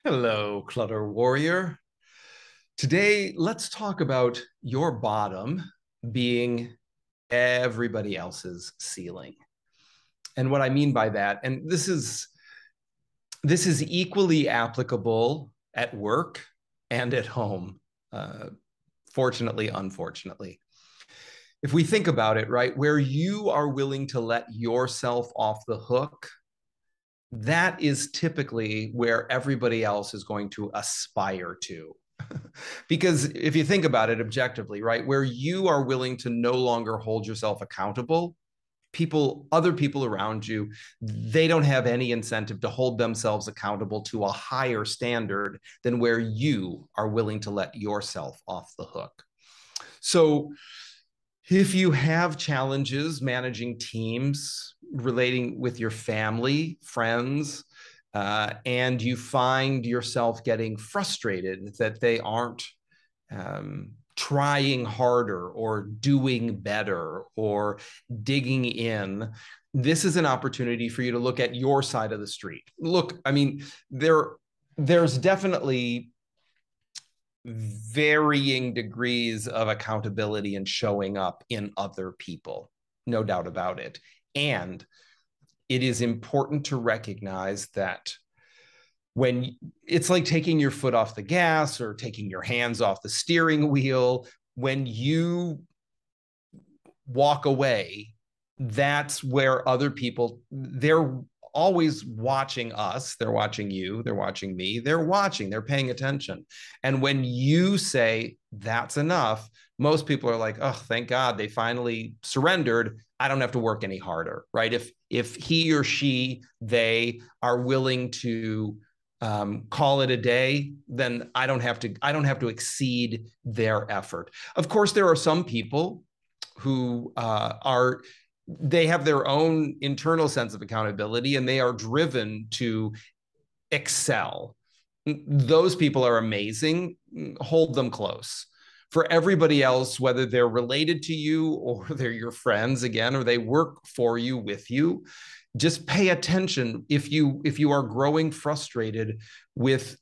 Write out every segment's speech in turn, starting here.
Hello, Clutter Warrior. Today, let's talk about your bottom being everybody else's ceiling. And what I mean by that, and this is equally applicable at work and at home, uh, fortunately, unfortunately. If we think about it, right, where you are willing to let yourself off the hook, that is typically where everybody else is going to aspire to. Because if you think about it objectively, right, where you are willing to no longer hold yourself accountable, other people around you, they don't have any incentive to hold themselves accountable to a higher standard than where you are willing to let yourself off the hook. So if you have challenges managing teams, relating with your family, friends, and you find yourself getting frustrated that they aren't trying harder or doing better or digging in, this is an opportunity for you to look at your side of the street. Look, I mean, there's definitely varying degrees of accountability and showing up in other people, no doubt about it. And it is important to recognize that when it's like taking your foot off the gas or taking your hands off the steering wheel, when you walk away, that's where other people, they're always watching us. They're watching you. They're watching me. They're paying attention. And when you say that's enough, most people are like, oh, thank God they finally surrendered. I don't have to work any harder, right? If he or she, they are willing to call it a day, then I don't have to exceed their effort. Of course, there are some people who they have their own internal sense of accountability and they are driven to excel. Those people are amazing. Hold them close. For everybody else, whether they're related to you or they're your friends again, or they work for you, with you, just pay attention. If you are growing frustrated with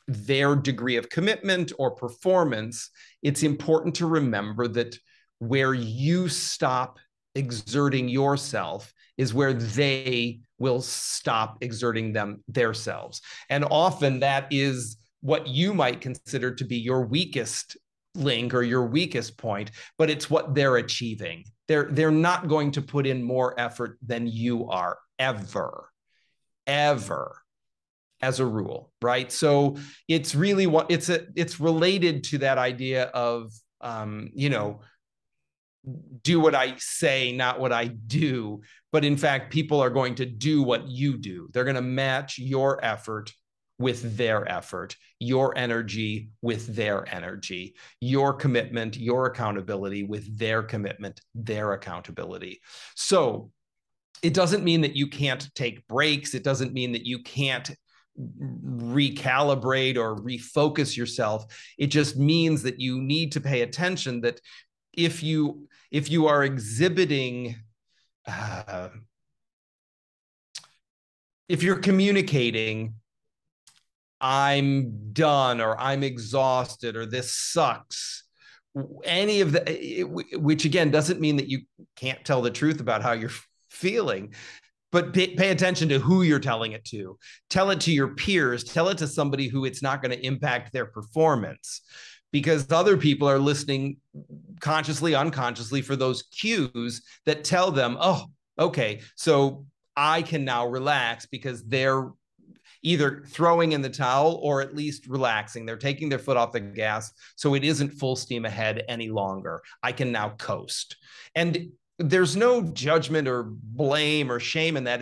their degree of commitment or performance, it's important to remember that where you stop exerting yourself is where they will stop exerting themselves. And often that is what you might consider to be your weakest link or your weakest point, but it's what they're achieving. They're not going to put in more effort than you are, ever, as a rule, right? So it's really it's related to that idea of do what I say, not what I do. But in fact, people are going to do what you do. They're going to match your effort with their effort, your energy with their energy, your commitment, your accountability with their commitment, their accountability. So it doesn't mean that you can't take breaks. It doesn't mean that you can't recalibrate or refocus yourself. It just means that you need to pay attention that if you are exhibiting, if you're communicating, I'm done or I'm exhausted or this sucks, any of the, which again doesn't mean that you can't tell the truth about how you're feeling, but pay attention to who you're telling it to. Tell it to your peers. Tell it to somebody who it's not going to impact their performance, because other people are listening consciously, unconsciously for those cues that tell them, oh, okay, so I can now relax because they're either throwing in the towel or at least relaxing. They're taking their foot off the gas. So it isn't full steam ahead any longer. I can now coast. And there's no judgment or blame or shame in that.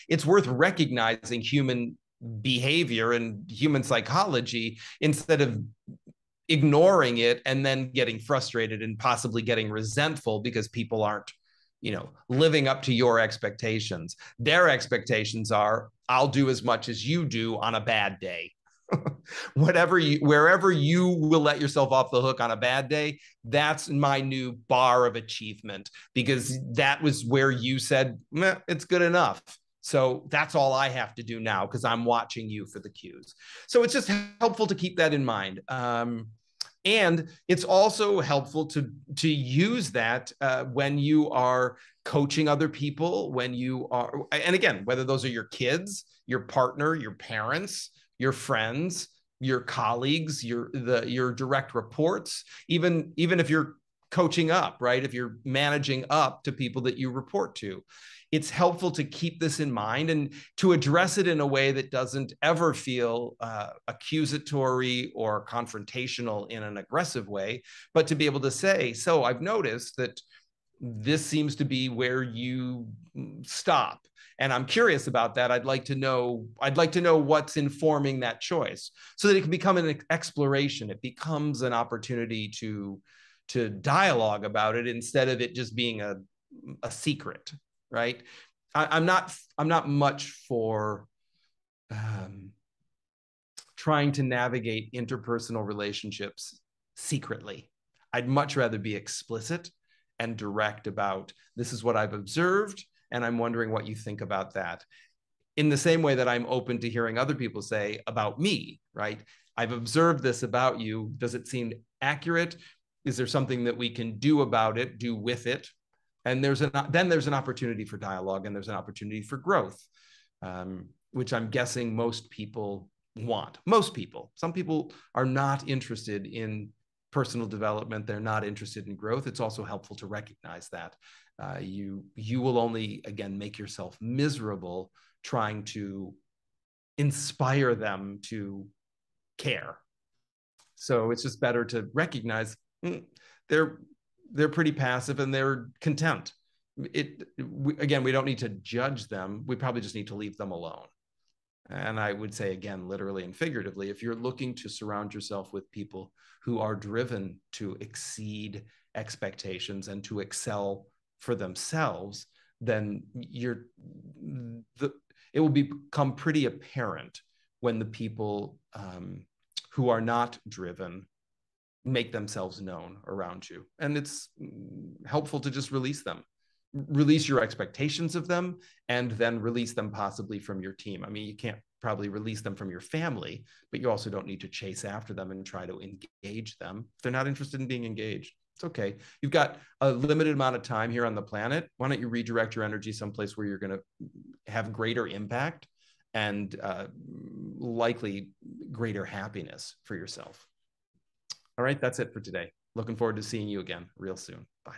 It's worth recognizing human behavior and human psychology instead of ignoring it and then getting frustrated and possibly getting resentful because people aren't, living up to your expectations. Their expectations are, I'll do as much as you do on a bad day. Wherever you will let yourself off the hook on a bad day, that's my new bar of achievement, because that was where you said, it's good enough. So that's all I have to do now because I'm watching you for the cues. So it's just helpful to keep that in mind. And it's also helpful to use that when you are coaching other people, when you are, and again, whether those are your kids, your partner, your parents, your friends, your colleagues, your direct reports, even if you're coaching up, right? If you're managing up to people that you report to, it's helpful to keep this in mind and to address it in a way that doesn't ever feel accusatory or confrontational in an aggressive way, but to be able to say, so I've noticed that this seems to be where you stop. And I'm curious about that. I'd like to know what's informing that choice so that it can become an exploration. It becomes an opportunity to dialogue about it instead of it just being a secret, right? I'm not much for trying to navigate interpersonal relationships secretly. I'd much rather be explicit and direct about this is what I've observed, and I'm wondering what you think about that. In the same way that I'm open to hearing other people say about me, right? I've observed this about you. Does it seem accurate? Is there something that we can do about it, do with it? And then there's an opportunity for dialogue and there's an opportunity for growth, which I'm guessing most people want. Most people. Some people are not interested in personal development. They're not interested in growth. It's also helpful to recognize that. You will only, again, make yourself miserable trying to inspire them to care. So it's just better to recognize they're pretty passive and they're content. Again, we don't need to judge them. We probably just need to leave them alone. And I would say, again, literally and figuratively, if you're looking to surround yourself with people who are driven to exceed expectations and to excel for themselves, then it will become pretty apparent when the people who are not driven make themselves known around you. And it's helpful to just release them. Release your expectations of them and then release them possibly from your team. I mean, you can't probably release them from your family, but you also don't need to chase after them and try to engage them. If they're not interested in being engaged, it's okay. You've got a limited amount of time here on the planet. Why don't you redirect your energy someplace where you're going to have greater impact and likely greater happiness for yourself. All right, that's it for today. Looking forward to seeing you again real soon. Bye.